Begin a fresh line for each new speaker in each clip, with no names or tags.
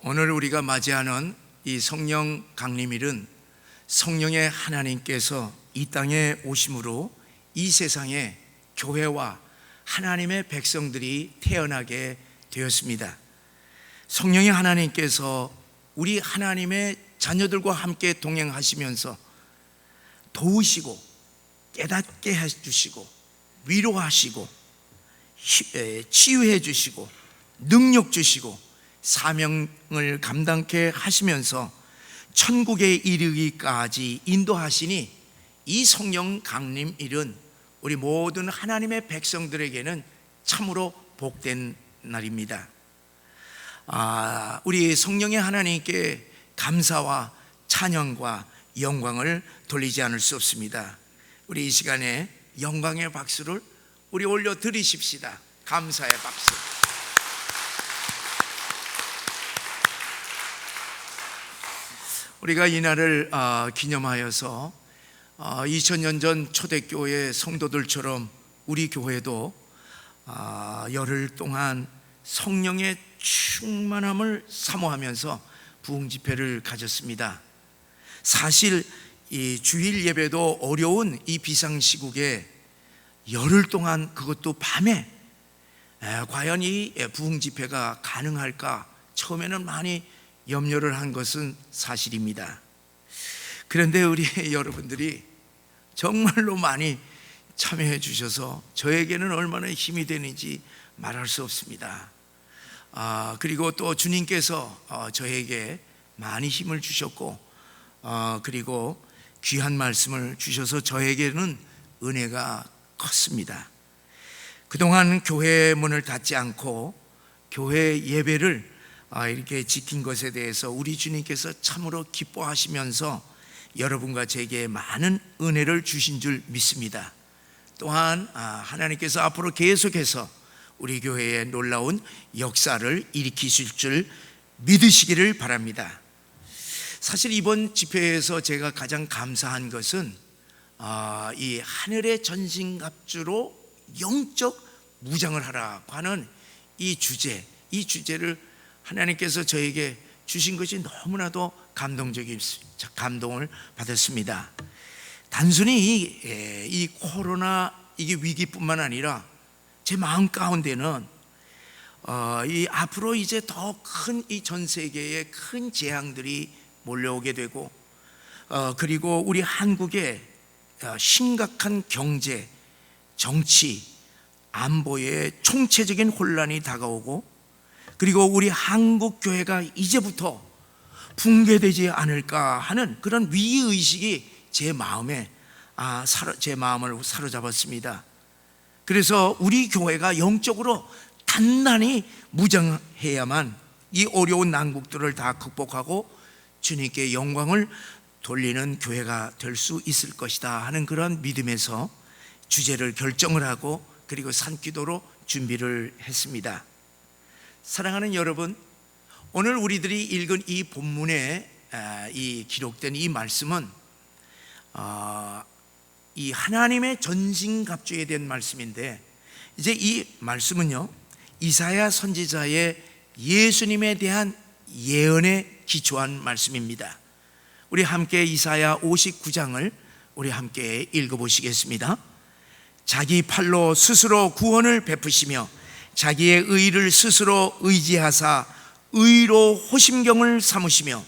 오늘 우리가 맞이하는 이 성령 강림일은 성령의 하나님께서 이 땅에 오심으로 이 세상에 교회와 하나님의 백성들이 태어나게 되었습니다. 성령의 하나님께서 우리 하나님의 자녀들과 함께 동행하시면서 도우시고 깨닫게 해주시고 위로하시고 치유해 주시고 능력 주시고 사명을 감당케 하시면서 천국에 이르기까지 인도하시니 이 성령 강림일은 우리 모든 하나님의 백성들에게는 참으로 복된 날입니다. 우리 성령의 하나님께 감사와 찬양과 영광을 돌리지 않을 수 없습니다. 우리 이 시간에 영광의 박수를 우리 올려 드리십시다. 감사의 박수. 우리가 이날을 기념하여서 2000년 전 초대교회 성도들처럼 우리 교회도 열흘 동안 성령의 충만함을 사모하면서 부흥 집회를 가졌습니다. 사실 이 주일 예배도 어려운 이 비상시국에 열흘 동안, 그것도 밤에 과연 이 부흥 집회가 가능할까 처음에는 많이 염려를 한 것은 사실입니다. 그런데 우리 여러분들이 정말로 많이 참여해 주셔서 저에게는 얼마나 힘이 되는지 말할 수 없습니다. 그리고 또 주님께서 저에게 많이 힘을 주셨고 그리고 귀한 말씀을 주셔서 저에게는 은혜가 컸습니다. 그동안 교회 문을 닫지 않고 교회 예배를 이렇게 지킨 것에 대해서 우리 주님께서 참으로 기뻐하시면서 여러분과 제게 많은 은혜를 주신 줄 믿습니다. 또한 하나님께서 앞으로 계속해서 우리 교회에 놀라운 역사를 일으키실 줄 믿으시기를 바랍니다. 사실 이번 집회에서 제가 가장 감사한 것은 이 하늘의 전신갑주로 영적 무장을 하라고 하는 이 주제를 하나님께서 저에게 주신 것이 너무나도 감동을 받았습니다. 단순히 이 코로나 이게 위기뿐만 아니라 제 마음 가운데는 이 앞으로 이제 더 큰 이 전 세계에 큰 재앙들이 몰려오게 되고 그리고 우리 한국에 심각한 경제, 정치, 안보의 총체적인 혼란이 다가오고 그리고 우리 한국 교회가 이제부터 붕괴되지 않을까 하는 그런 위기의식이 제 마음을 사로잡았습니다. 그래서 우리 교회가 영적으로 단단히 무장해야만 이 어려운 난국들을 다 극복하고 주님께 영광을 돌리는 교회가 될 수 있을 것이다 하는 그런 믿음에서 주제를 결정을 하고 그리고 산기도로 준비를 했습니다. 사랑하는 여러분, 오늘 우리들이 읽은 이 본문에 이 기록된 이 말씀은 이 하나님의 전신갑주에 대한 말씀인데, 이제 이 말씀은요 이사야 선지자의 예수님에 대한 예언에 기초한 말씀입니다. 우리 함께 이사야 59장을 우리 함께 읽어보시겠습니다. 자기 팔로 스스로 구원을 베푸시며 자기의 의를 스스로 의지하사 의로 호심경을 삼으시며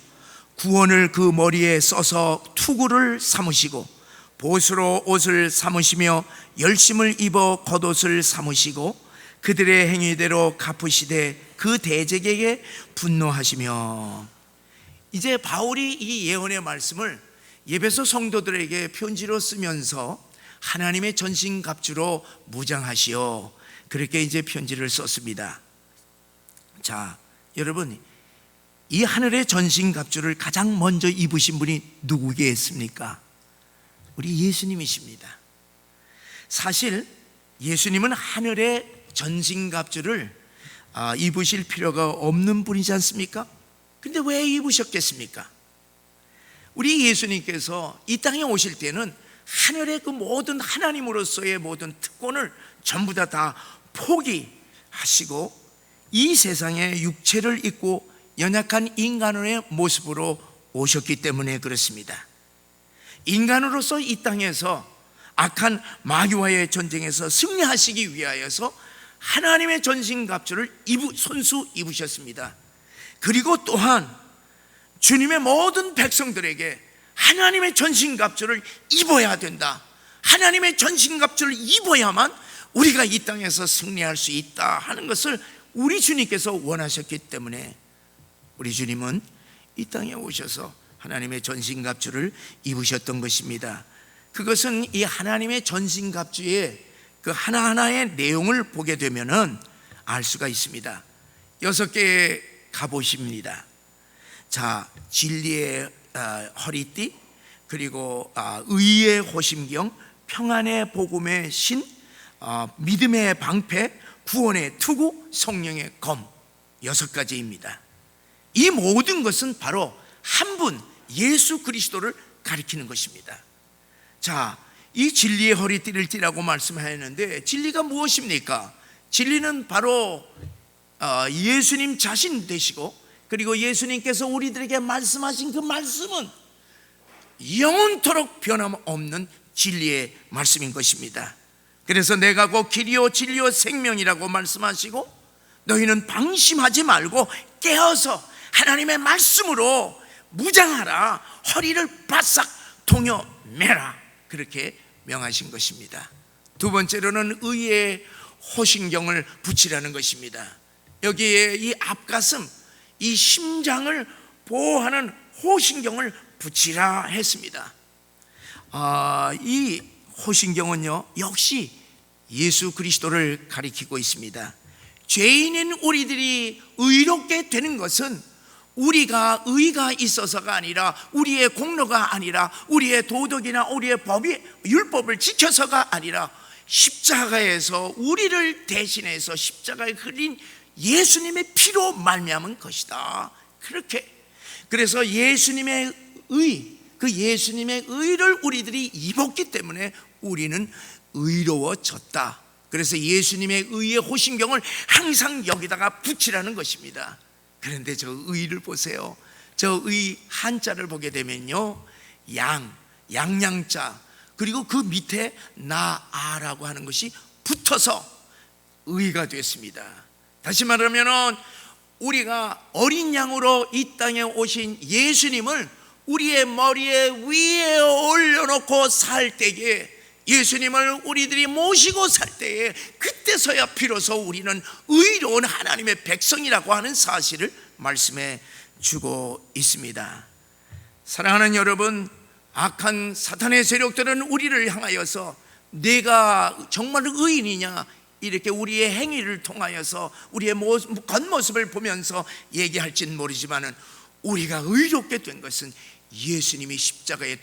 구원을 그 머리에 써서 투구를 삼으시고 보수로 옷을 삼으시며 열심을 입어 겉옷을 삼으시고 그들의 행위대로 갚으시되 그 대적에게 분노하시며. 이제 바울이 이 예언의 말씀을 에베소 성도들에게 편지로 쓰면서 하나님의 전신갑주로 무장하시오, 그렇게 이제 편지를 썼습니다. 자, 여러분, 이 하늘의 전신갑주를 가장 먼저 입으신 분이 누구겠습니까? 우리 예수님이십니다. 사실 예수님은 하늘의 전신갑주를 입으실 필요가 없는 분이지 않습니까? 근데 왜 입으셨겠습니까? 우리 예수님께서 이 땅에 오실 때는 하늘의 그 모든 하나님으로서의 모든 특권을 전부 다 포기하시고 이 세상에 육체를 입고 연약한 인간의 모습으로 오셨기 때문에 그렇습니다. 인간으로서 이 땅에서 악한 마귀와의 전쟁에서 승리하시기 위하여서 하나님의 전신갑주를 손수 입으셨습니다. 그리고 또한 주님의 모든 백성들에게 하나님의 전신갑주를 입어야 된다, 하나님의 전신갑주를 입어야만 우리가 이 땅에서 승리할 수 있다 하는 것을 우리 주님께서 원하셨기 때문에 우리 주님은 이 땅에 오셔서 하나님의 전신갑주를 입으셨던 것입니다. 그것은 이 하나님의 전신갑주의 그 하나하나의 내용을 보게 되면은 알 수가 있습니다. 6개의 갑옷입니다. 자, 진리의 허리띠, 그리고 의의 호심경, 평안의 복음의 신, 믿음의 방패, 구원의 투구, 성령의 검, 6가지입니다. 이 모든 것은 바로 한 분 예수 그리스도를 가리키는 것입니다. 자, 이 진리의 허리띠를 띠라고 말씀하였는데 진리가 무엇입니까? 진리는 바로 예수님 자신 되시고, 그리고 예수님께서 우리들에게 말씀하신 그 말씀은 영원토록 변함없는 진리의 말씀인 것입니다. 그래서 내가 곧 길이요 진리요 생명이라고 말씀하시고, 너희는 방심하지 말고 깨어서 하나님의 말씀으로 무장하라, 허리를 바싹 동여 매라, 그렇게 명하신 것입니다. 두 번째로는 의의 호신경을 붙이라는 것입니다. 여기에 이 앞가슴, 이 심장을 보호하는 호신경을 붙이라 했습니다. 이 호신경은요 역시 예수 그리스도를 가리키고 있습니다. 죄인인 우리들이 의롭게 되는 것은 우리가 의가 있어서가 아니라, 우리의 공로가 아니라, 우리의 도덕이나 우리의 율법을 지켜서가 아니라, 십자가에서 우리를 대신해서 십자가에 흘린 예수님의 피로 말미암은 것이다. 그렇게, 그래서 예수님의 의, 그 예수님의 의를 우리들이 입었기 때문에 우리는 의로워졌다. 그래서 예수님의 의의 호신경을 항상 여기다가 붙이라는 것입니다. 그런데 저 의를 보세요. 저 의 한자를 보게 되면요, 양양자, 그리고 그 밑에 나아라고 하는 것이 붙어서 의가 됐습니다. 다시 말하면 우리가 어린 양으로 이 땅에 오신 예수님을 우리의 머리에 위에 올려놓고 살 때에, 예수님을 우리들이 모시고 살 때에, 그때서야 비로소 우리는 의로운 하나님의 백성이라고 하는 사실을 말씀해 주고 있습니다. 사랑하는 여러분, 악한 사탄의 세력들은 우리를 향하여서 내가 정말 의인이냐, 이렇게 우리의 행위를 통하여서 우리의 겉모습을 보면서 얘기할지는 모르지만은, 우리가 의롭게 된 것은 예수님이 십자가에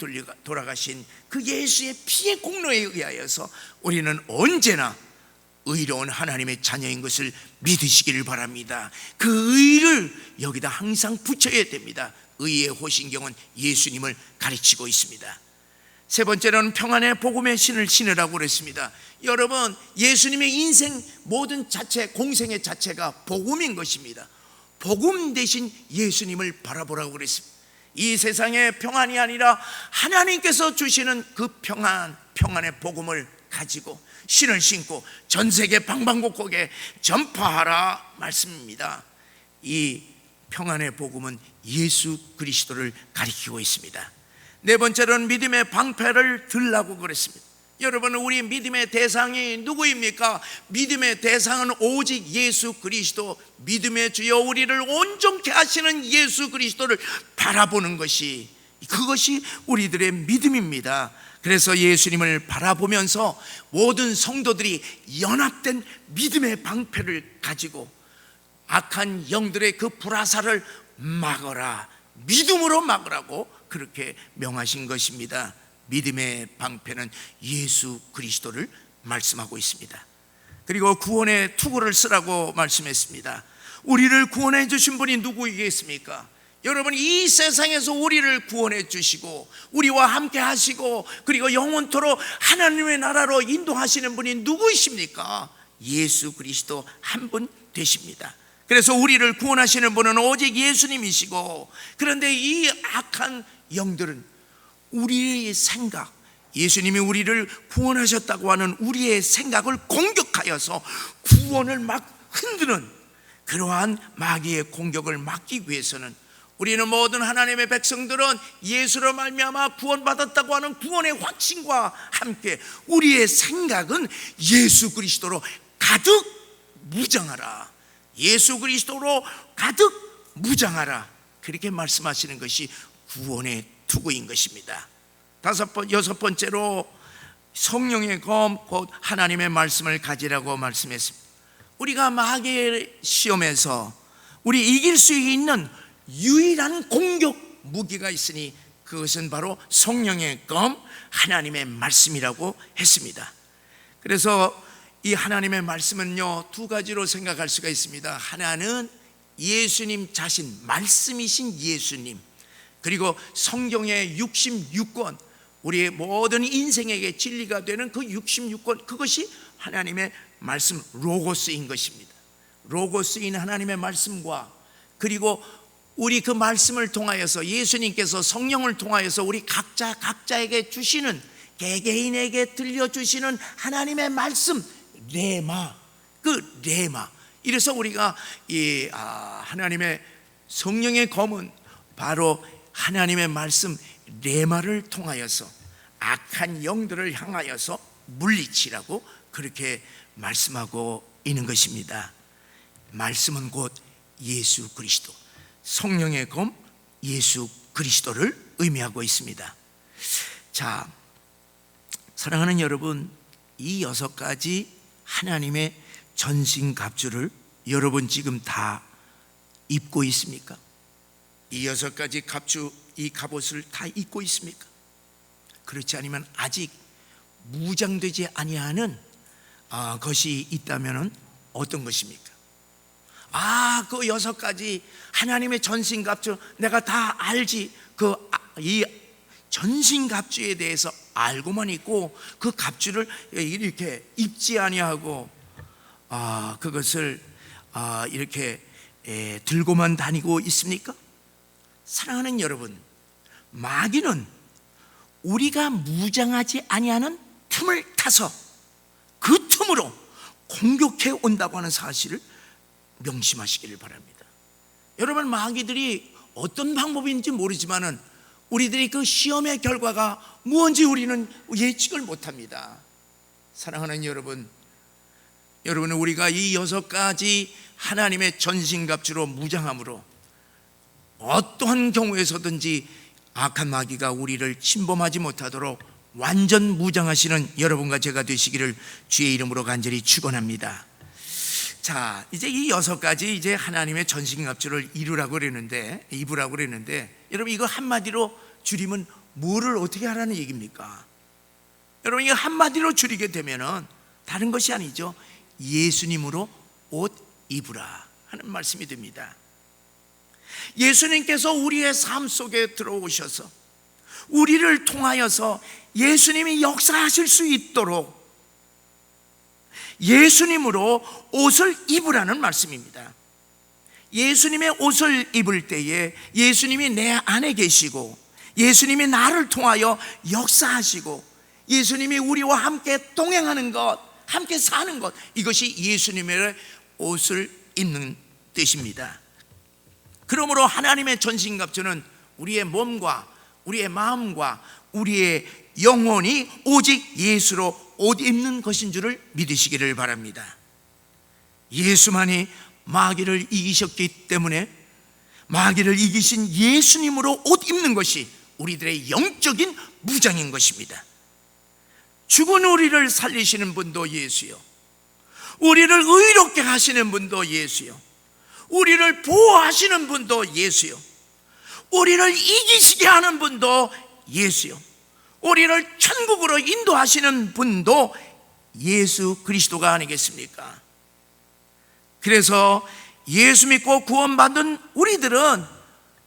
돌아가신 그 예수의 피의 공로에 의하여서 우리는 언제나 의로운 하나님의 자녀인 것을 믿으시기를 바랍니다. 그 의를 여기다 항상 붙여야 됩니다. 의의 호신경은 예수님을 가르치고 있습니다. 세 번째로는 평안의 복음의 신을 신으라고 그랬습니다. 여러분, 예수님의 인생 모든 자체, 공생의 자체가 복음인 것입니다. 복음 대신 예수님을 바라보라고 그랬습니다. 이 세상의 평안이 아니라 하나님께서 주시는 그 평안의 복음을 가지고 신을 신고 전 세계 방방곡곡에 전파하라 말씀입니다. 이 평안의 복음은 예수 그리스도를 가리키고 있습니다. 네 번째로는 믿음의 방패를 들라고 그랬습니다. 여러분, 우리 믿음의 대상이 누구입니까? 믿음의 대상은 오직 예수 그리스도, 믿음의 주여 우리를 온전케 하시는 예수 그리스도를 바라보는 것이, 그것이 우리들의 믿음입니다. 그래서 예수님을 바라보면서 모든 성도들이 연합된 믿음의 방패를 가지고 악한 영들의 그 불화살을 막으라, 믿음으로 막으라고 그렇게 명하신 것입니다. 믿음의 방패는 예수 그리스도를 말씀하고 있습니다. 그리고 구원의 투구를 쓰라고 말씀했습니다. 우리를 구원해 주신 분이 누구이겠습니까? 여러분, 이 세상에서 우리를 구원해 주시고 우리와 함께 하시고 그리고 영원토록 하나님의 나라로 인도하시는 분이 누구이십니까? 예수 그리스도 한 분 되십니다. 그래서 우리를 구원하시는 분은 오직 예수님이시고, 그런데 이 악한 영들은 우리의 생각, 예수님이 우리를 구원하셨다고 하는 우리의 생각을 공격하여서 구원을 막 흔드는 그러한 마귀의 공격을 막기 위해서는 우리는 모든 하나님의 백성들은 예수로 말미암아 구원받았다고 하는 구원의 확신과 함께 우리의 생각은 예수 그리스도로 가득 무장하라, 예수 그리스도로 가득 무장하라, 그렇게 말씀하시는 것이 구원의 투구인 것입니다. 여섯 번째로 성령의 검 곧 하나님의 말씀을 가지라고 말씀했습니다. 우리가 마귀의 시험에서 우리 이길 수 있는 유일한 공격 무기가 있으니 그것은 바로 성령의 검 하나님의 말씀이라고 했습니다. 그래서 이 하나님의 말씀은요, 두 가지로 생각할 수가 있습니다. 하나는 예수님 자신, 말씀이신 예수님, 그리고 성경의 66권, 우리의 모든 인생에게 진리가 되는 그 66권, 그것이 하나님의 말씀 로고스인 것입니다. 로고스인 하나님의 말씀과, 그리고 우리 그 말씀을 통하여서 예수님께서 성령을 통하여서 우리 각자에게 주시는, 개개인에게 들려주시는 하나님의 말씀 레마, 그 레마. 이래서 우리가 이 하나님의 성령의 검은 바로 하나님의 말씀 레마를 통하여서 악한 영들을 향하여서 물리치라고 그렇게 말씀하고 있는 것입니다. 말씀은 곧 예수 그리스도, 성령의 검 예수 그리스도를 의미하고 있습니다. 자, 사랑하는 여러분, 이 6가지 하나님의 전신갑주를 여러분 지금 다 입고 있습니까? 이 6가지 갑주, 이 갑옷을 다 입고 있습니까? 그렇지 않으면 아직 무장되지 아니하는 것이 있다면 어떤 것입니까? 그 6가지 하나님의 전신갑주 내가 다 알지, 이 전신갑주에 대해서 알고만 있고 그 갑주를 이렇게 입지 아니하고 그것을 이렇게 들고만 다니고 있습니까? 사랑하는 여러분, 마귀는 우리가 무장하지 아니하는 틈을 타서 그 틈으로 공격해 온다고 하는 사실을 명심하시기를 바랍니다. 여러분, 마귀들이 어떤 방법인지 모르지만은 우리들이 그 시험의 결과가 무엇인지 우리는 예측을 못합니다. 사랑하는 여러분, 우리가 이 6가지 하나님의 전신갑주로 무장함으로 어떠한 경우에서든지 악한 마귀가 우리를 침범하지 못하도록 완전 무장하시는 여러분과 제가 되시기를 주의 이름으로 간절히 축원합니다. 자, 이제 이 6가지 이제 하나님의 전신갑주를 입으라고 그랬는데, 여러분, 이거 한마디로 줄이면 뭐를 어떻게 하라는 얘기입니까? 여러분, 이거 한마디로 줄이게 되면은 다른 것이 아니죠. 예수님으로 옷 입으라 하는 말씀이 됩니다. 예수님께서 우리의 삶 속에 들어오셔서 우리를 통하여서 예수님이 역사하실 수 있도록 예수님으로 옷을 입으라는 말씀입니다. 예수님의 옷을 입을 때에 예수님이 내 안에 계시고 예수님이 나를 통하여 역사하시고 예수님이 우리와 함께 동행하는 것, 함께 사는 것, 이것이 예수님의 옷을 입는 뜻입니다. 그러므로 하나님의 전신갑주는 우리의 몸과 우리의 마음과 우리의 영혼이 오직 예수로 옷 입는 것인 줄을 믿으시기를 바랍니다. 예수만이 마귀를 이기셨기 때문에 마귀를 이기신 예수님으로 옷 입는 것이 우리들의 영적인 무장인 것입니다. 죽은 우리를 살리시는 분도 예수요, 우리를 의롭게 하시는 분도 예수요, 우리를 보호하시는 분도 예수요, 우리를 이기시게 하는 분도 예수요, 우리를 천국으로 인도하시는 분도 예수 그리스도가 아니겠습니까? 그래서 예수 믿고 구원받은 우리들은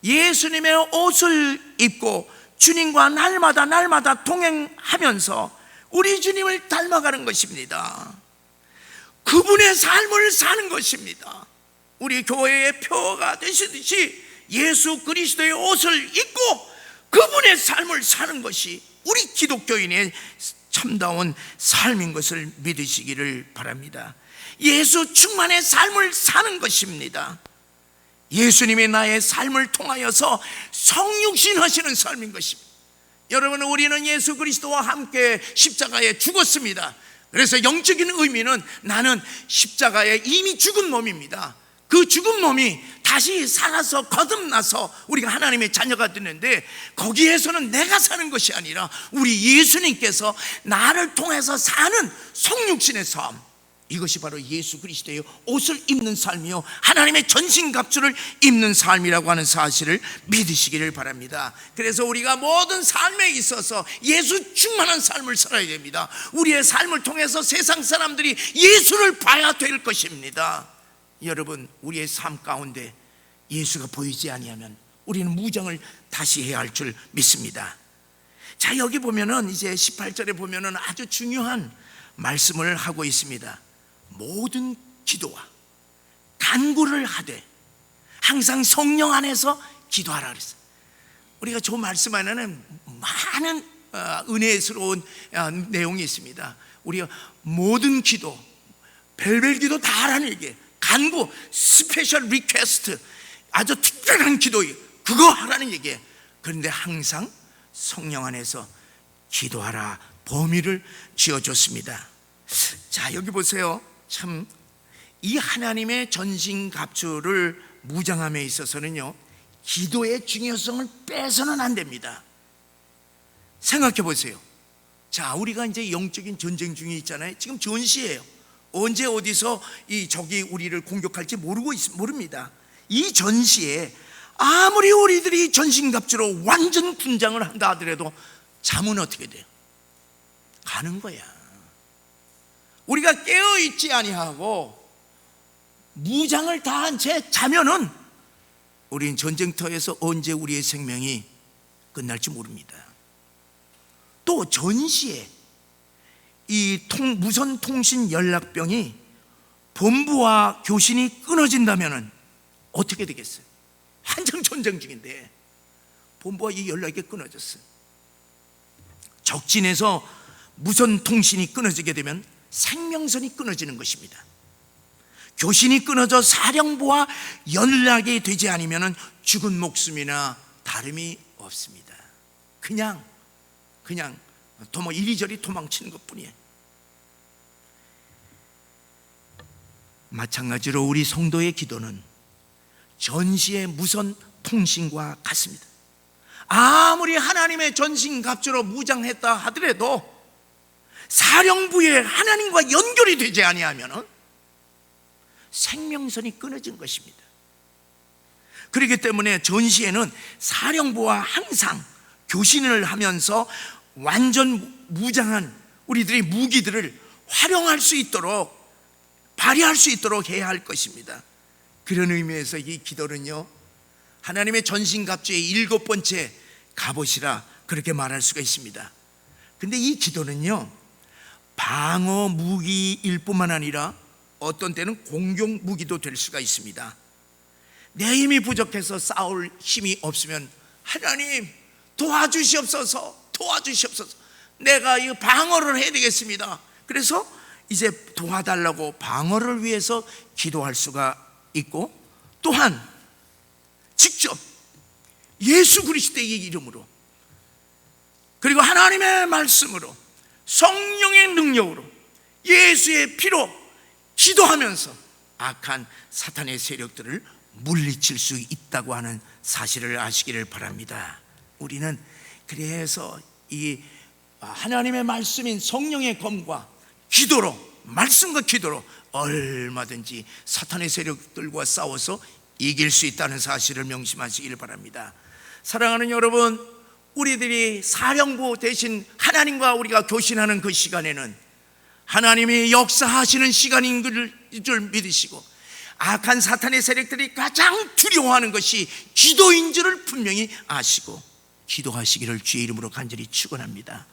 예수님의 옷을 입고 주님과 날마다 동행하면서 우리 주님을 닮아가는 것입니다. 그분의 삶을 사는 것입니다. 우리 교회의 표가 되시듯이 예수 그리스도의 옷을 입고 그분의 삶을 사는 것이 우리 기독교인의 참다운 삶인 것을 믿으시기를 바랍니다. 예수 충만의 삶을 사는 것입니다. 예수님이 나의 삶을 통하여서 성육신하시는 삶인 것입니다. 여러분, 우리는 예수 그리스도와 함께 십자가에 죽었습니다. 그래서 영적인 의미는 나는 십자가에 이미 죽은 몸입니다. 그 죽은 몸이 다시 살아서 거듭나서 우리가 하나님의 자녀가 되는데, 거기에서는 내가 사는 것이 아니라 우리 예수님께서 나를 통해서 사는 성육신의 삶, 이것이 바로 예수 그리스도의 옷을 입는 삶이요, 하나님의 전신갑주를 입는 삶이라고 하는 사실을 믿으시기를 바랍니다. 그래서 우리가 모든 삶에 있어서 예수 충만한 삶을 살아야 됩니다. 우리의 삶을 통해서 세상 사람들이 예수를 봐야 될 것입니다. 여러분, 우리의 삶 가운데 예수가 보이지 아니하면 우리는 무장을 다시 해야 할 줄 믿습니다. 자, 여기 보면은 이제 18절에 보면은 아주 중요한 말씀을 하고 있습니다. 모든 기도와 간구를 하되 항상 성령 안에서 기도하라 그랬어요. 우리가 저 말씀 안에는 많은 은혜스러운 내용이 있습니다. 우리가 모든 기도, 별별 기도 다 하라는 얘기예요. 간구, 스페셜 리퀘스트, 아주 특별한 기도, 그거 하라는 얘기예요. 그런데 항상 성령 안에서 기도하라 범위를 지어줬습니다. 자, 여기 보세요. 참, 이 하나님의 전신갑주를 무장함에 있어서는요, 기도의 중요성을 빼서는 안 됩니다. 생각해 보세요. 자, 우리가 이제 영적인 전쟁 중에 있잖아요. 지금 전시예요. 언제 어디서 이 적이 우리를 공격할지 모릅니다. 이 전시에 아무리 우리들이 전신갑주로 완전 군장을 한다 하더라도 잠은 어떻게 돼요? 가는 거야. 우리가 깨어있지 아니하고 무장을 다한 채 자면은 우린 전쟁터에서 언제 우리의 생명이 끝날지 모릅니다. 또 전시에 이 무선 통신 연락병이 본부와 교신이 끊어진다면 어떻게 되겠어요? 한창 전쟁 중인데 본부와 이 연락이 끊어졌어요. 적진에서 무선 통신이 끊어지게 되면 생명선이 끊어지는 것입니다. 교신이 끊어져 사령부와 연락이 되지 않으면 죽은 목숨이나 다름이 없습니다. 그냥 이리저리 도망치는 것뿐이에요. 마찬가지로 우리 성도의 기도는 전시의 무선 통신과 같습니다. 아무리 하나님의 전신갑주로 무장했다 하더라도 사령부에 하나님과 연결이 되지 아니하면 생명선이 끊어진 것입니다. 그렇기 때문에 전시에는 사령부와 항상 교신을 하면서 완전 무장한 우리들의 무기들을 활용할 수 있도록, 발휘할 수 있도록 해야 할 것입니다. 그런 의미에서 이 기도는요, 하나님의 전신갑주의 7번째 갑옷이라 그렇게 말할 수가 있습니다. 근데 이 기도는요, 방어 무기일 뿐만 아니라 어떤 때는 공격 무기도 될 수가 있습니다. 내 힘이 부족해서 싸울 힘이 없으면 하나님 도와주시옵소서, 내가 이 방어를 해야 되겠습니다. 그래서 이제 도와달라고 방어를 위해서 기도할 수가 있고, 또한 직접 예수 그리스도의 이름으로, 그리고 하나님의 말씀으로, 성령의 능력으로, 예수의 피로 기도하면서 악한 사탄의 세력들을 물리칠 수 있다고 하는 사실을 아시기를 바랍니다. 우리는 그래서 이 하나님의 말씀인 성령의 검과 기도로, 말씀과 기도로 얼마든지 사탄의 세력들과 싸워서 이길 수 있다는 사실을 명심하시기를 바랍니다. 사랑하는 여러분, 우리들이 사령부 대신 하나님과 우리가 교신하는 그 시간에는 하나님이 역사하시는 시간인 줄 믿으시고, 악한 사탄의 세력들이 가장 두려워하는 것이 기도인 줄을 분명히 아시고 기도하시기를 주의 이름으로 간절히 축원합니다.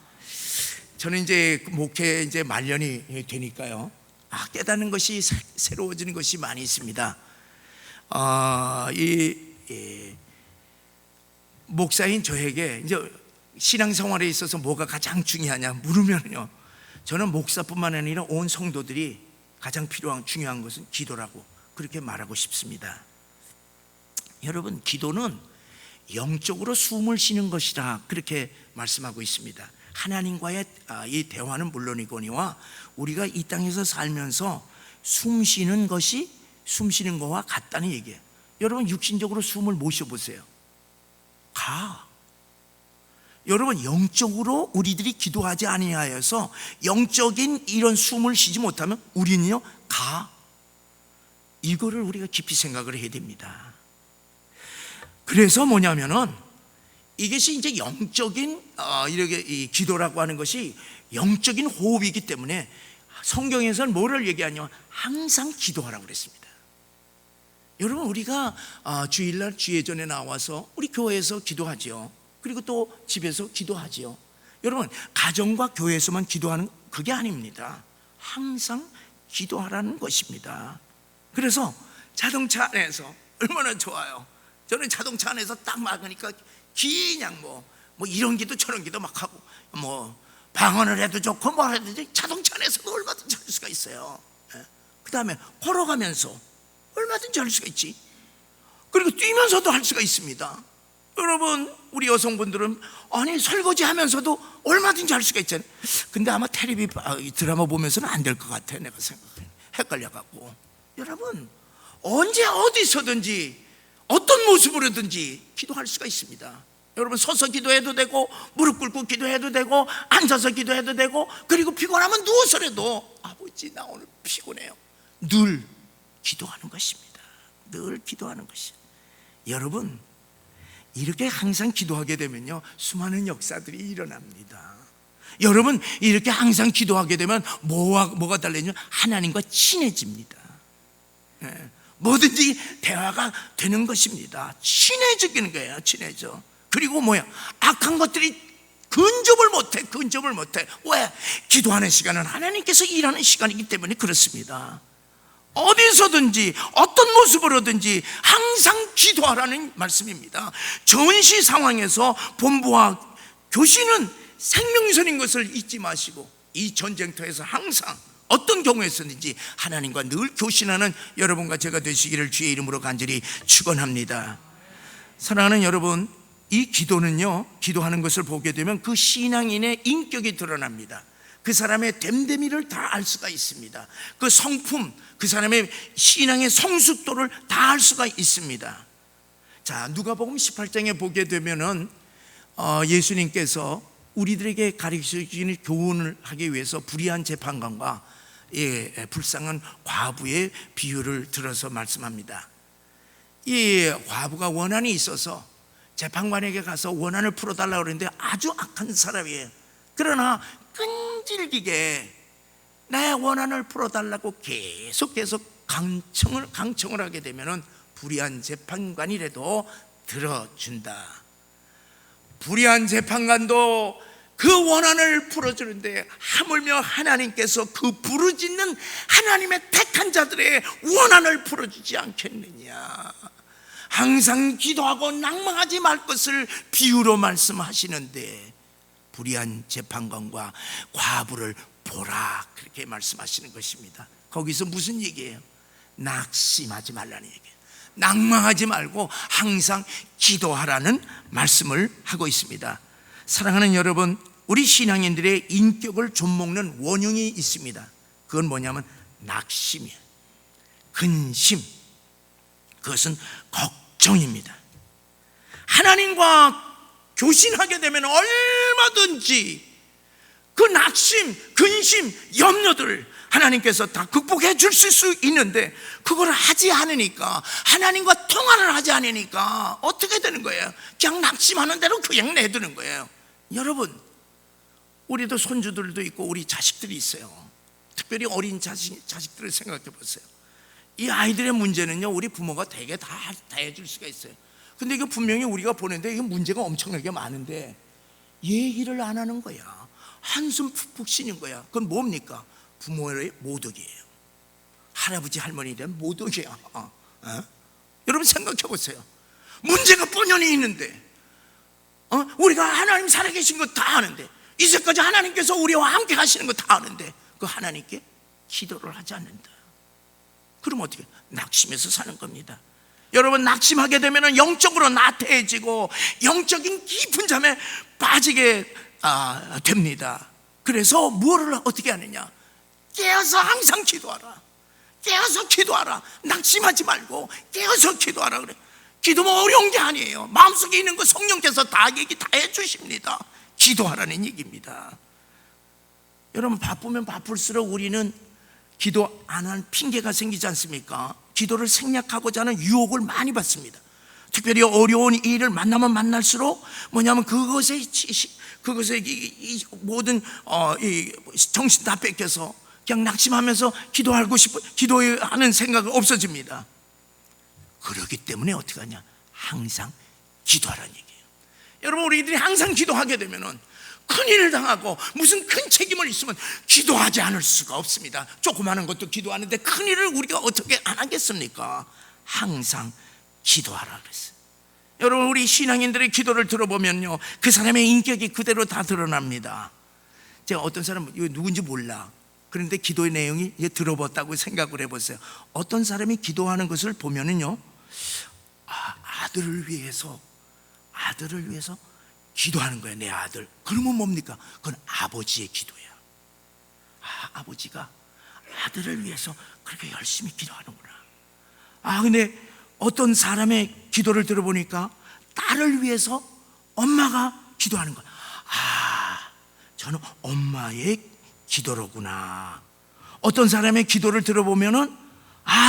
저는 이제 목회 이제 말년이 되니까요, 깨닫는 것이 새로워지는 것이 많이 있습니다. 이 목사인 저에게 이제 신앙생활에 있어서 뭐가 가장 중요하냐 물으면요, 저는 목사뿐만 아니라 온 성도들이 가장 중요한 것은 기도라고 그렇게 말하고 싶습니다. 여러분, 기도는 영적으로 숨을 쉬는 것이라 그렇게 말씀하고 있습니다. 하나님과의 이 대화는 물론이거니와 우리가 이 땅에서 살면서 숨 쉬는 거와 같다는 얘기예요. 여러분, 육신적으로 숨을 못 쉬어보세요. 여러분, 영적으로 우리들이 기도하지 아니하여서 영적인 이런 숨을 쉬지 못하면 우리는요 이거를 우리가 깊이 생각을 해야 됩니다. 그래서 뭐냐면은 이것이 이제 영적인 이렇게 이 기도라고 하는 것이 영적인 호흡이기 때문에 성경에서는 뭐를 얘기하냐면 항상 기도하라고 그랬습니다. 여러분, 우리가 주일날 주예전에 나와서 우리 교회에서 기도하지요. 그리고 또 집에서 기도하지요. 여러분, 가정과 교회에서만 기도하는 그게 아닙니다. 항상 기도하라는 것입니다. 그래서 자동차 안에서 얼마나 좋아요. 저는 자동차 안에서 딱 막으니까 그냥 뭐 이런 기도 저런 기도 막 하고 뭐 방언을 해도 좋고 뭐 해도 좋고 자동차 안에서도 얼마든지 할 수가 있어요. 그 다음에 걸어가면서 얼마든지 할 수가 있지. 그리고 뛰면서도 할 수가 있습니다. 여러분, 우리 여성분들은 아니 설거지 하면서도 얼마든지 할 수가 있잖아요. 근데 아마 텔레비 드라마 보면서는 안 될 것 같아요. 내가 생각해 헷갈려갖고. 여러분, 언제 어디서든지 어떤 모습으로든지 기도할 수가 있습니다. 여러분, 서서 기도해도 되고 무릎 꿇고 기도해도 되고 앉아서 기도해도 되고, 그리고 피곤하면 누워서라도 아버지 나 오늘 피곤해요. 늘 기도하는 것입니다. 늘 기도하는 것이. 여러분, 이렇게 항상 기도하게 되면요 수많은 역사들이 일어납니다. 여러분, 이렇게 항상 기도하게 되면 뭐가 달라지냐면 하나님과 친해집니다. 뭐든지 대화가 되는 것입니다. 친해지는 거예요. 친해져. 그리고 악한 것들이 근접을 못해. 왜? 기도하는 시간은 하나님께서 일하는 시간이기 때문에 그렇습니다. 어디서든지 어떤 모습으로든지 항상 기도하라는 말씀입니다. 전시 상황에서 본부와 교신은 생명선인 것을 잊지 마시고 이 전쟁터에서 항상 어떤 경우에서든지 하나님과 늘 교신하는 여러분과 제가 되시기를 주의 이름으로 간절히 축원합니다. 사랑하는 여러분, 이 기도는요, 기도하는 것을 보게 되면 그 신앙인의 인격이 드러납니다. 그 사람의 됨됨이를 다 알 수가 있습니다. 그 성품, 그 사람의 신앙의 성숙도를 다 알 수가 있습니다. 자, 누가복음 18장에 보게 되면은 예수님께서 우리들에게 가르치시는 교훈을 하기 위해서 불의한 재판관과 불쌍한 과부의 비유를 들어서 말씀합니다. 이 과부가 원한이 있어서 재판관에게 가서 원한을 풀어달라고 그러는데 아주 악한 사람이에요. 그러나 끈질기게 나의 원한을 풀어달라고 계속 강청을 하게 되면은 불의한 재판관이라도 들어준다. 불의한 재판관도 그 원한을 풀어주는데 하물며 하나님께서 그 부르짖는 하나님의 택한 자들의 원한을 풀어주지 않겠느냐. 항상 기도하고 낭망하지 말 것을 비유로 말씀하시는데 불의한 재판관과 과부를 보라 그렇게 말씀하시는 것입니다. 거기서 무슨 얘기예요? 낙심하지 말라는 얘기예요. 낭망하지 말고 항상 기도하라는 말씀을 하고 있습니다. 사랑하는 여러분, 우리 신앙인들의 인격을 좀먹는 원흉이 있습니다. 그건 뭐냐면 낙심이에요. 근심, 그것은 걱정입니다. 하나님과 교신하게 되면 얼마든지 그 낙심, 근심, 염려들을 하나님께서 다 극복해 주실 수 있는데 그걸 하지 않으니까, 하나님과 통화를 하지 않으니까 어떻게 되는 거예요? 그냥 낙심하는 대로 그냥 내두는 거예요. 여러분, 우리도 손주들도 있고 우리 자식들이 있어요. 특별히 어린 자식들을 생각해 보세요. 이 아이들의 문제는요, 우리 부모가 되게 다 해줄 수가 있어요. 근데 이거 분명히 우리가 보는데 이게 문제가 엄청나게 많은데 얘기를 안 하는 거야. 한숨 푹푹 쉬는 거야. 그건 뭡니까? 부모의 모독이에요. 할아버지 할머니에 대한 모독이야. 여러분 생각해 보세요. 문제가 뻔연히 있는데 우리가 하나님 살아계신 거 다 아는데, 이제까지 하나님께서 우리와 함께 하시는 거 다 아는데 그 하나님께 기도를 하지 않는다. 그럼 어떻게? 낙심해서 사는 겁니다. 여러분, 낙심하게 되면 영적으로 나태해지고 영적인 깊은 잠에 빠지게 됩니다. 그래서 뭐를 어떻게 하느냐? 깨어서 항상 기도하라. 깨어서 기도하라. 낙심하지 말고 깨어서 기도하라 그래. 기도는 어려운 게 아니에요. 마음속에 있는 거 성령께서 다 얘기 다 해주십니다. 기도하라는 얘기입니다. 여러분, 바쁘면 바쁠수록 우리는 기도 안 한 핑계가 생기지 않습니까? 기도를 생략하고자 하는 유혹을 많이 받습니다. 특별히 어려운 일을 만나면 만날수록 뭐냐면 그것에 이 모든 정신 다 뺏겨서 그냥 낙심하면서 기도하고 싶어, 기도하는 생각이 없어집니다. 그렇기 때문에 어떻게 하냐? 항상 기도하라는 얘기예요. 여러분, 우리들이 항상 기도하게 되면은 큰일을 당하고 무슨 큰 책임을 있으면 기도하지 않을 수가 없습니다. 조그마한 것도 기도하는데 큰일을 우리가 어떻게 안 하겠습니까? 항상 기도하라 그랬어요. 여러분, 우리 신앙인들의 기도를 들어보면요, 그 사람의 인격이 그대로 다 드러납니다. 제가 어떤 사람 이거 누군지 몰라. 그런데 기도의 내용이 들어봤다고 생각을 해보세요. 어떤 사람이 기도하는 것을 보면은요, 아들을 위해서 기도하는 거예요. 내 아들. 그러면 뭡니까? 그건 아버지의 기도야. 아버지가 아들을 위해서 그렇게 열심히 기도하는구나. 근데 어떤 사람의 기도를 들어보니까 딸을 위해서 엄마가 기도하는 거야. 저는 엄마의 기도로구나. 어떤 사람의 기도를 들어보면은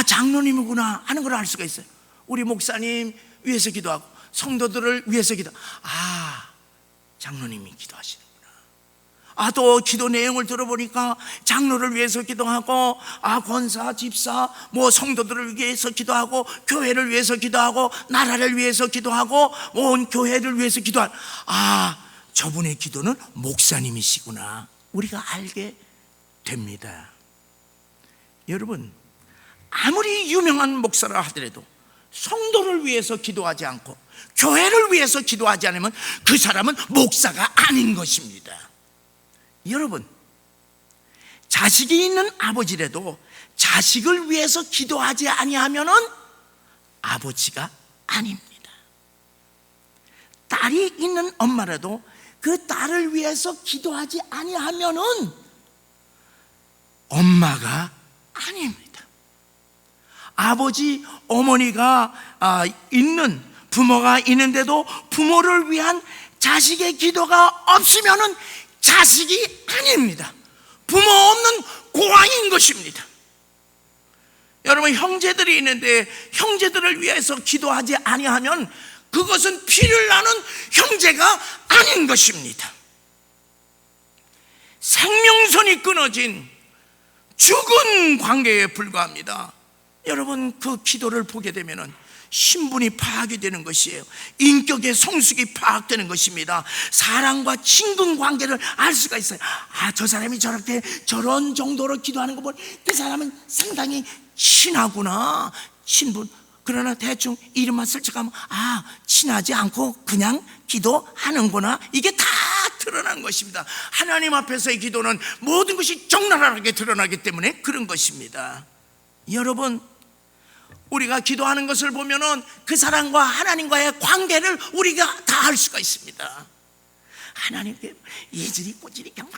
장로님이구나 하는 걸 알 수가 있어요. 우리 목사님 위해서 기도하고 성도들을 위해서 장로님이 기도하시는구나. 또 기도 내용을 들어보니까 장로를 위해서 기도하고 권사, 집사, 성도들을 위해서 기도하고 교회를 위해서 기도하고 나라를 위해서 기도하고 온 교회를 위해서 기도하고 저분의 기도는 목사님이시구나. 우리가 알게 됩니다. 여러분, 아무리 유명한 목사라 하더라도 성도를 위해서 기도하지 않고 교회를 위해서 기도하지 않으면 그 사람은 목사가 아닌 것입니다. 여러분, 자식이 있는 아버지라도 자식을 위해서 기도하지 아니하면은 아버지가 아닙니다. 딸이 있는 엄마라도 그 딸을 위해서 기도하지 아니하면은 엄마가 아닙니다. 아버지, 어머니가 있는 부모가 있는데도 부모를 위한 자식의 기도가 없으면은 자식이 아닙니다. 부모 없는 고아인 것입니다. 여러분, 형제들이 있는데 형제들을 위해서 기도하지 아니하면 그것은 피를 나는 형제가 아닌 것입니다. 생명선이 끊어진 죽은 관계에 불과합니다. 여러분, 그 기도를 보게 되면은 신분이 파악이 되는 것이에요. 인격의 성숙이 파악되는 것입니다. 사랑과 친분 관계를 알 수가 있어요. 저 사람이 저렇게 저런 정도로 기도하는 거 보면 그 사람은 상당히 친하구나. 친분. 그러나 대충 이름만 슬쩍하면 친하지 않고 그냥 기도하는구나. 이게 다 드러난 것입니다. 하나님 앞에서의 기도는 모든 것이 적나라하게 드러나기 때문에 그런 것입니다. 여러분, 우리가 기도하는 것을 보면은 그 사람과 하나님과의 관계를 우리가 다 알 수가 있습니다. 하나님께 예질이 꼬질이 그냥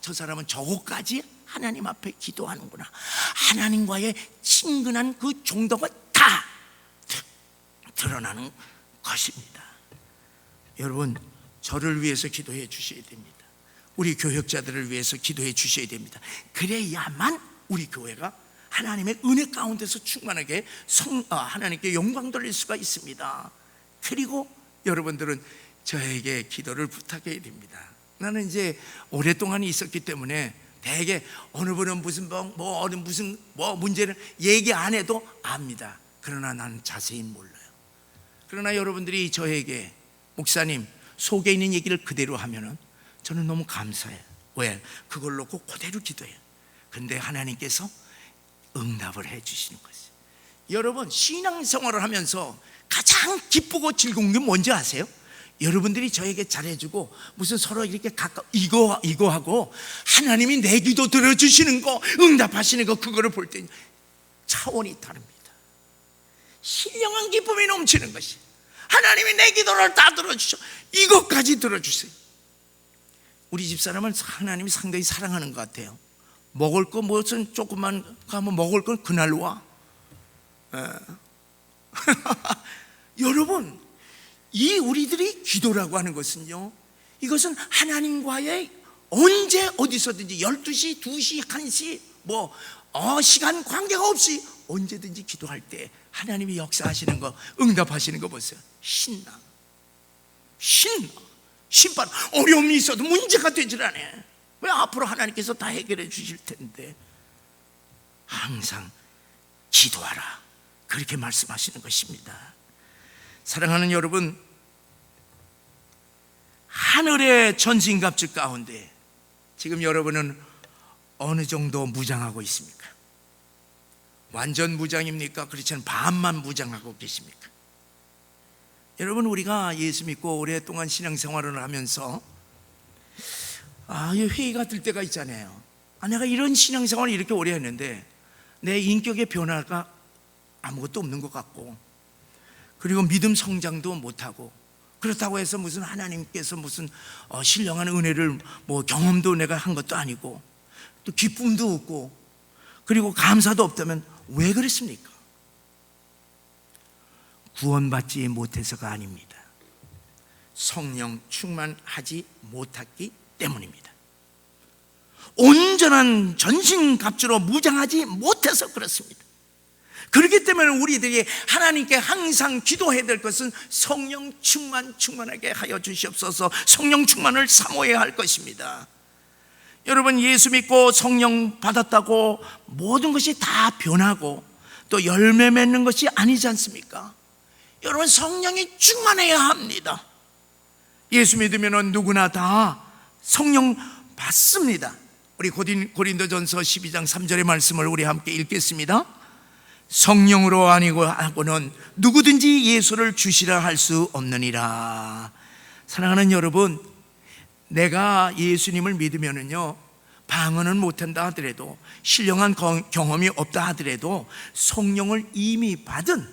저 사람은 저거까지 하나님 앞에 기도하는구나. 하나님과의 친근한 그 정도가 다 드러나는 것입니다. 여러분, 저를 위해서 기도해 주셔야 됩니다. 우리 교역자들을 위해서 기도해 주셔야 됩니다. 그래야만 우리 교회가 하나님의 은혜 가운데서 충만하게 하나님께 영광 돌릴 수가 있습니다. 그리고 여러분들은 저에게 기도를 부탁해야 됩니다. 나는 이제 오랫동안 있었기 때문에 대개 어느 분은 무슨 문제를 얘기 안 해도 압니다. 그러나 나는 자세히 몰라요. 그러나 여러분들이 저에게 목사님 속에 있는 얘기를 그대로 하면은 저는 너무 감사해요. 왜? 그걸 놓고 그대로 기도해요. 근데 하나님께서 응답을 해 주시는 것이에요. 여러분, 신앙생활을 하면서 가장 기쁘고 즐거운 게 뭔지 아세요? 여러분들이 저에게 잘해주고 무슨 서로 이렇게 이거 하고 하나님이 내 기도 들어주시는 거, 응답하시는 거, 그거를 볼 때 차원이 다릅니다. 신령한 기쁨이 넘치는 것이, 하나님이 내 기도를 다 들어주셔, 이것까지 들어주세요. 우리 집사람은 하나님이 상당히 사랑하는 것 같아요. 먹을 거 무슨 조금만 가면 먹을 건 그날 와. 여러분, 이 우리들이 기도라고 하는 것은요, 이것은 하나님과의 언제 어디서든지 12시, 2시, 1시 시간 관계가 없이 언제든지 기도할 때 하나님이 역사하시는 거, 응답하시는 거 보세요. 신나. 신발 어려움이 있어도 문제가 되질 않아. 왜? 앞으로 하나님께서 다 해결해 주실 텐데. 항상 기도하라, 그렇게 말씀하시는 것입니다. 사랑하는 여러분, 하늘의 전신갑주 가운데 지금 여러분은 어느 정도 무장하고 있습니까? 완전 무장입니까? 그렇지 않은 반만 무장하고 계십니까? 여러분, 우리가 예수 믿고 오랫동안 신앙생활을 하면서 회의가 들 때가 있잖아요. 내가 이런 신앙생활을 이렇게 오래 했는데 내 인격의 변화가 아무것도 없는 것 같고, 그리고 믿음 성장도 못하고, 그렇다고 해서 무슨 하나님께서 무슨 신령한 은혜를 경험도 내가 한 것도 아니고, 또 기쁨도 없고, 그리고 감사도 없다면 왜 그랬습니까? 구원받지 못해서가 아닙니다. 성령 충만하지 못했기 때문입니다. 온전한 전신갑주로 무장하지 못해서 그렇습니다. 그렇기 때문에 우리들이 하나님께 항상 기도해야 될 것은 성령 충만하게 하여 주시옵소서, 성령 충만을 사모해야 할 것입니다. 여러분, 예수 믿고 성령 받았다고 모든 것이 다 변하고 또 열매 맺는 것이 아니지 않습니까? 여러분, 성령이 충만해야 합니다. 예수 믿으면 누구나 다 성령 받습니다. 우리 고린도전서 12장 3절의 말씀을 우리 함께 읽겠습니다. 성령으로 아니고는 누구든지 예수를 주시라 할 수 없느니라. 사랑하는 여러분, 내가 예수님을 믿으면은요, 방언은 못한다 하더라도, 신령한 경험이 없다 하더라도 성령을 이미 받은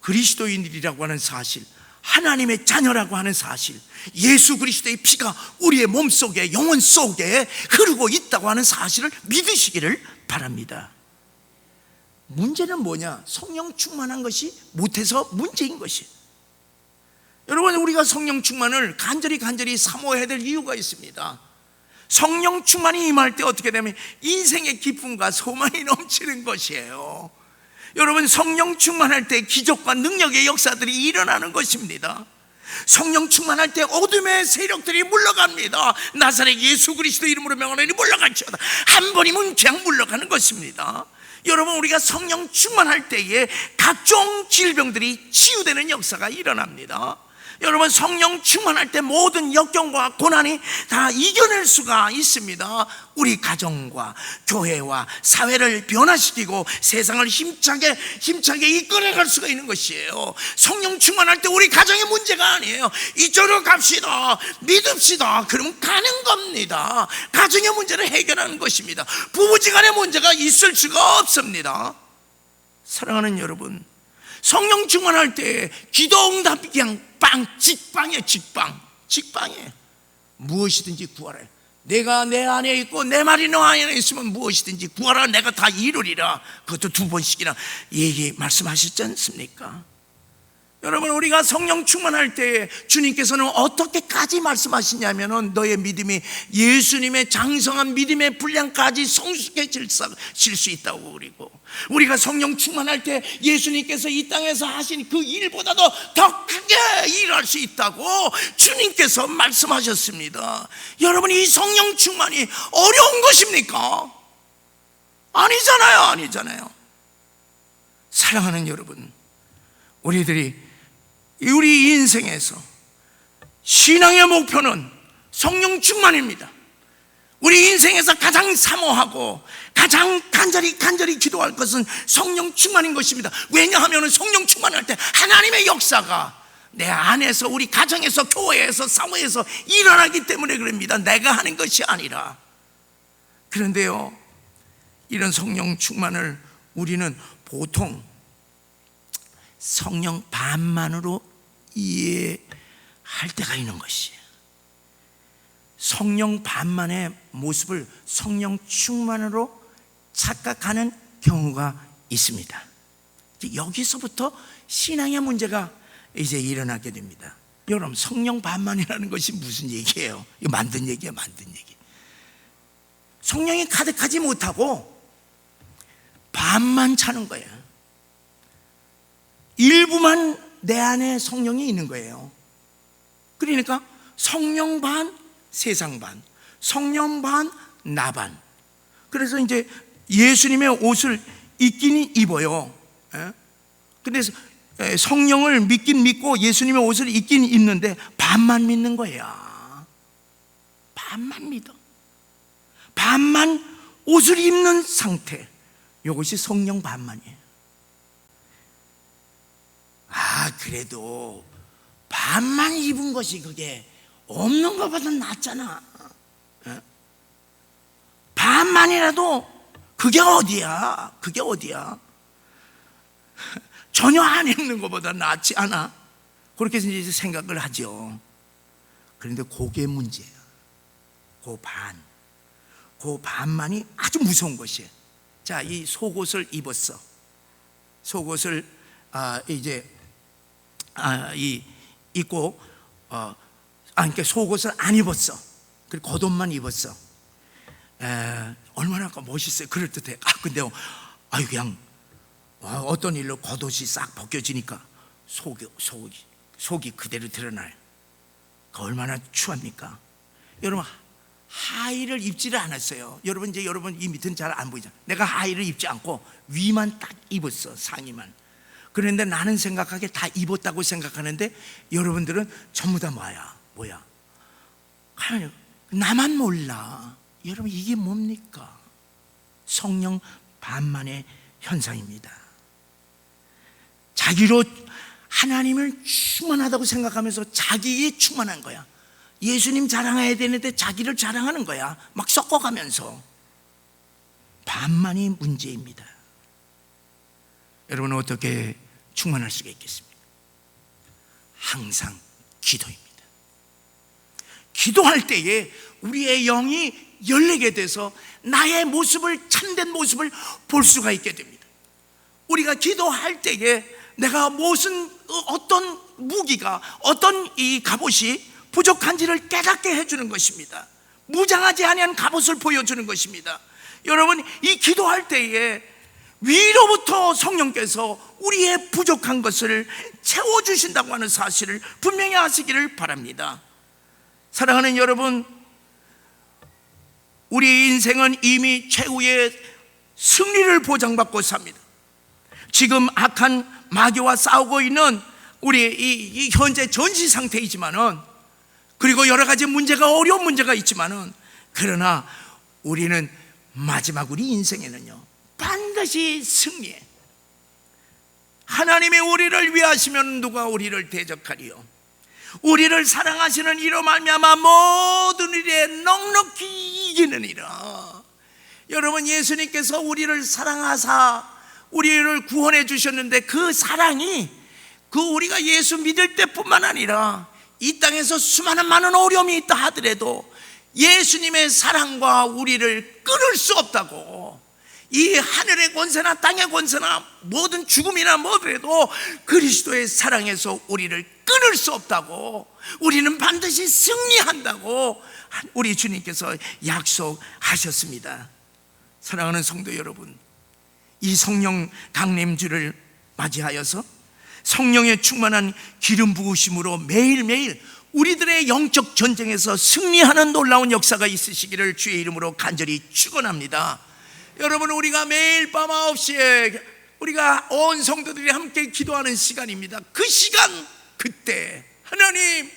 그리스도인들이라고 하는 사실, 하나님의 자녀라고 하는 사실, 예수 그리스도의 피가 우리의 몸속에, 영혼 속에 흐르고 있다고 하는 사실을 믿으시기를 바랍니다. 문제는 뭐냐? 성령 충만한 것이 못해서 문제인 것이. 여러분, 우리가 성령 충만을 간절히 사모해야 될 이유가 있습니다. 성령 충만이 임할 때 어떻게 되면 인생의 기쁨과 소망이 넘치는 것이에요. 여러분, 성령 충만할 때 기적과 능력의 역사들이 일어나는 것입니다. 성령 충만할 때 어둠의 세력들이 물러갑니다. 나사렛 예수 그리스도 이름으로 명하노니 물러갈지어다. 한 번이면 그냥 물러가는 것입니다. 여러분, 우리가 성령 충만할 때에 각종 질병들이 치유되는 역사가 일어납니다. 여러분, 성령 충만할 때 모든 역경과 고난이 다 이겨낼 수가 있습니다. 우리 가정과 교회와 사회를 변화시키고 세상을 힘차게 이끌어갈 수가 있는 것이에요. 성령 충만할 때 우리 가정의 문제가 아니에요. 이쪽으로 갑시다, 믿읍시다, 그러면 가는 겁니다. 가정의 문제를 해결하는 것입니다. 부부지간의 문제가 있을 수가 없습니다. 사랑하는 여러분, 성령 충만할 때 기도응답이 그냥 직방에 무엇이든지 구하라. 내가 내 안에 있고 내 말이 너 안에 있으면 무엇이든지 구하라, 내가 다 이루리라. 그것도 2번씩이나 말씀하셨지 않습니까? 여러분, 우리가 성령 충만할 때 주님께서는 어떻게까지 말씀하시냐면은 너의 믿음이 예수님의 장성한 믿음의 분량까지 성숙해질 수 있다고. 그리고 우리가 성령 충만할 때 예수님께서 이 땅에서 하신 그 일보다도 더 크게 일할 수 있다고 주님께서 말씀하셨습니다. 여러분, 이 성령 충만이 어려운 것입니까? 아니잖아요. 사랑하는 여러분, 우리 인생에서 신앙의 목표는 성령 충만입니다. 우리 인생에서 가장 사모하고 가장 간절히 기도할 것은 성령 충만인 것입니다. 왜냐하면 성령 충만할 때 하나님의 역사가 내 안에서, 우리 가정에서, 교회에서, 사회에서 일어나기 때문에 그럽니다. 내가 하는 것이 아니라. 그런데요, 이런 성령 충만을 우리는 보통 성령 반만으로 이해할 때가 있는 것이에요. 성령 반만의 모습을 성령 충만으로 착각하는 경우가 있습니다. 여기서부터 신앙의 문제가 이제 일어나게 됩니다. 여러분, 성령 반만이라는 것이 무슨 얘기예요? 이거 만든 얘기야, 만든 얘기. 성령이 가득하지 못하고 반만 차는 거예요. 일부만 내 안에 성령이 있는 거예요. 그러니까 성령 반, 세상 반, 성령 반, 나 반. 그래서 이제 예수님의 옷을 입긴 입어요. 근데 성령을 믿긴 믿고 예수님의 옷을 입긴 입는데 반만 믿는 거야. 반만 믿어. 반만 옷을 입는 상태. 이것이 성령 반만이에요. 그래도 반만 입은 것이 그게 없는 것보다 낫잖아. 반만이라도 그게 어디야? 그게 어디야? 전혀 안 입는 것보다 낫지 않아? 그렇게 이제 생각을 하죠. 그런데 그게 문제야. 그 반만이 아주 무서운 것이에요. 자, 이 속옷을 입었어. 속옷을 입고 그러니까 속옷을 안 입었어. 그리고 겉옷만 입었어. 얼마나 멋있어요. 그럴듯해. 근데 그냥 어떤 일로 겉옷이 싹 벗겨지니까 속이 그대로 드러나요. 얼마나 추합니까? 여러분, 하의를 입지를 않았어요. 여러분 이 밑은 잘 안 보이잖아. 내가 하의를 입지 않고 위만 딱 입었어, 상의만. 그런데 나는 생각하기에 다 입었다고 생각하는데 여러분들은 전부 다 뭐야? 하나님, 나만 몰라. 여러분, 이게 뭡니까? 성령 반만의 현상입니다. 자기로 하나님을 충만하다고 생각하면서 자기에 충만한 거야. 예수님 자랑해야 되는데 자기를 자랑하는 거야. 막 섞어가면서. 반만이 문제입니다. 여러분은 어떻게 충만할 수가 있겠습니까? 항상 기도입니다. 기도할 때에 우리의 영이 열리게 돼서 나의 모습을, 참된 모습을 볼 수가 있게 됩니다. 우리가 기도할 때에 내가 어떤 무기가, 어떤 이 갑옷이 부족한지를 깨닫게 해주는 것입니다. 무장하지 아니한 갑옷을 보여주는 것입니다. 여러분, 이 기도할 때에 위로부터 성령께서 우리의 부족한 것을 채워주신다고 하는 사실을 분명히 아시기를 바랍니다. 사랑하는 여러분, 우리 인생은 이미 최후의 승리를 보장받고 삽니다. 지금 악한 마귀와 싸우고 있는 우리 이 현재 전시 상태이지만은, 그리고 여러 가지 어려운 문제가 있지만은, 그러나 우리는 마지막 우리 인생에는요 반드시 승리해. 하나님이 우리를 위하시면 누가 우리를 대적하리요? 우리를 사랑하시는 이로 말미암아 모든 일에 넉넉히 이기느니라. 여러분, 예수님께서 우리를 사랑하사 우리를 구원해 주셨는데 그 사랑이 우리가 예수 믿을 때뿐만 아니라 이 땅에서 수많은 많은 어려움이 있다 하더라도 예수님의 사랑과 우리를 끊을 수 없다고. 이 하늘의 권세나 땅의 권세나 모든 죽음이나 뭐래도 그리스도의 사랑에서 우리를 끊을 수 없다고. 우리는 반드시 승리한다고 우리 주님께서 약속하셨습니다. 사랑하는 성도 여러분, 이 성령 강림주를 맞이하여서 성령의 충만한 기름 부으심으로 매일매일 우리들의 영적 전쟁에서 승리하는 놀라운 역사가 있으시기를 주의 이름으로 간절히 축원합니다. 여러분, 우리가 매일 밤 9시에 우리가 온 성도들이 함께 기도하는 시간입니다. 그 시간, 그때 하나님,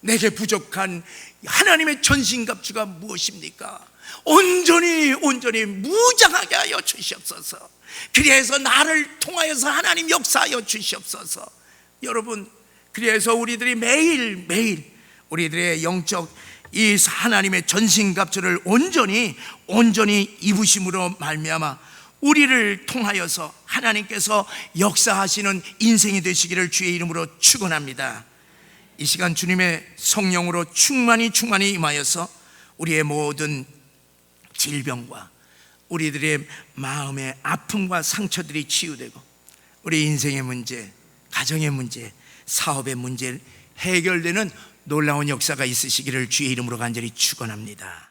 내게 부족한 하나님의 전신갑주가 무엇입니까? 온전히 무장하게 하여 주시옵소서. 그래서 나를 통하여서 하나님 역사하여 주시옵소서. 여러분, 그래서 우리들이 매일 우리들의 영적 이 하나님의 전신갑주를 온전히 입으심으로 말미암아 우리를 통하여서 하나님께서 역사하시는 인생이 되시기를 주의 이름으로 축원합니다. 이 시간 주님의 성령으로 충만히 임하여서 우리의 모든 질병과 우리들의 마음의 아픔과 상처들이 치유되고 우리 인생의 문제, 가정의 문제, 사업의 문제 해결되는 놀라운 역사가 있으시기를 주의 이름으로 간절히 축원합니다.